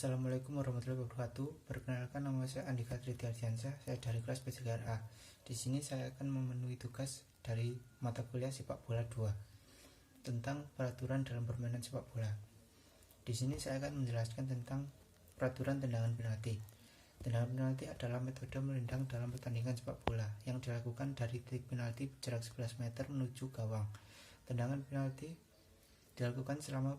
Assalamualaikum warahmatullahi wabarakatuh. Perkenalkan, nama saya Andika Tridiardiansyah. Saya dari kelas B3A. Di sini saya akan memenuhi tugas dari mata kuliah sepak bola 2 tentang peraturan dalam permainan sepak bola. Di sini saya akan menjelaskan tentang peraturan tendangan penalti. Tendangan penalti adalah metode menendang dalam pertandingan sepak bola yang dilakukan dari titik penalti jarak 11 meter menuju gawang. Tendangan penalti dilakukan selama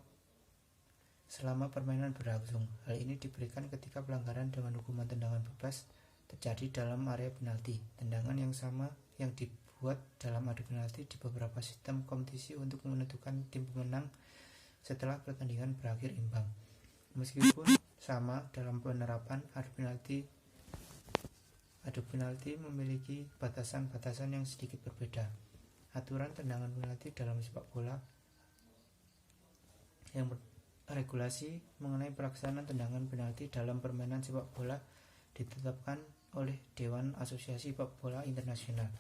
permainan berlangsung. Hal ini diberikan ketika pelanggaran dengan hukuman tendangan bebas terjadi dalam area penalti. Tendangan yang sama yang dibuat dalam adu penalti di beberapa sistem kompetisi untuk menentukan tim pemenang setelah pertandingan berakhir imbang. Meskipun sama dalam penerapan, adu penalti memiliki batasan-batasan yang sedikit berbeda. Aturan tendangan penalti dalam sepak bola yang regulasi mengenai pelaksanaan tendangan penalti dalam permainan sepak bola ditetapkan oleh Dewan Asosiasi Sepak Bola Internasional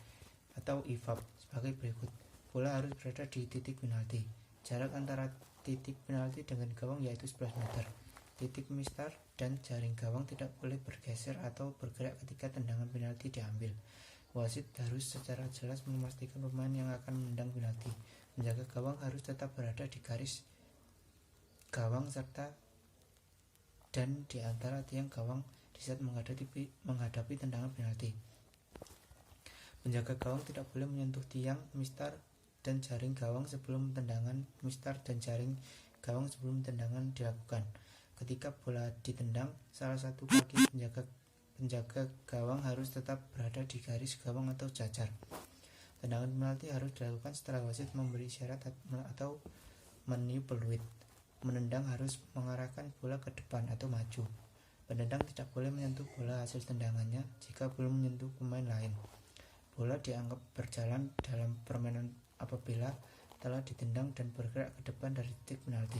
atau IFAB sebagai berikut. Bola harus berada di titik penalti. Jarak antara titik penalti dengan gawang yaitu 11 meter. Titik mistar dan jaring gawang tidak boleh bergeser atau bergerak ketika tendangan penalti diambil. Wasit harus secara jelas memastikan pemain yang akan menendang penalti. Penjaga gawang harus tetap berada di garis gawang serta dan di antara tiang gawang di saat menghadapi tendangan penalti. Penjaga gawang tidak boleh menyentuh tiang, mistar, dan jaring gawang sebelum tendangan mistar dan jaring gawang sebelum tendangan dilakukan. Ketika bola ditendang, salah satu kaki penjaga gawang harus tetap berada di garis gawang atau cacar. Tendangan penalti harus dilakukan setelah wasit memberi isyarat atau meniup peluit. Menendang harus mengarahkan bola ke depan atau maju. Penendang tidak boleh menyentuh bola hasil tendangannya jika belum menyentuh pemain lain. Bola dianggap berjalan dalam permainan apabila telah ditendang dan bergerak ke depan dari titik penalti.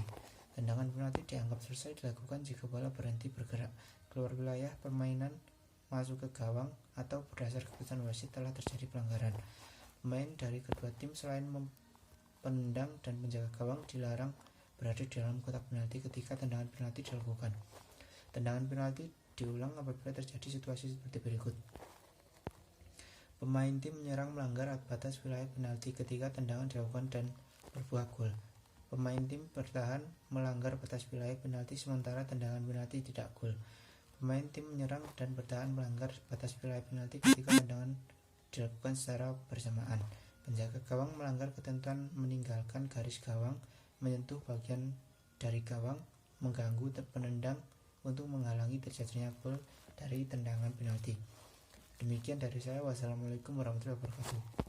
Tendangan penalti dianggap selesai dilakukan jika bola berhenti bergerak keluar wilayah permainan, masuk ke gawang, atau berdasar keputusan wasit telah terjadi pelanggaran. Pemain dari kedua tim selain penendang dan penjaga gawang dilarang berada di dalam kotak penalti ketika tendangan penalti dilakukan. Tendangan penalti diulang apabila terjadi situasi seperti berikut. Pemain tim menyerang melanggar batas wilayah penalti ketika tendangan dilakukan dan berbuah gol. Pemain tim bertahan melanggar batas wilayah penalti sementara tendangan penalti tidak gol. Pemain tim menyerang dan bertahan melanggar batas wilayah penalti ketika tendangan dilakukan secara bersamaan. Penjaga gawang melanggar ketentuan meninggalkan garis gawang, menyentuh bagian dari gawang, mengganggu penendang untuk menghalangi terjadinya gol dari tendangan penalti. Demikian dari saya. Wassalamualaikum warahmatullahi wabarakatuh.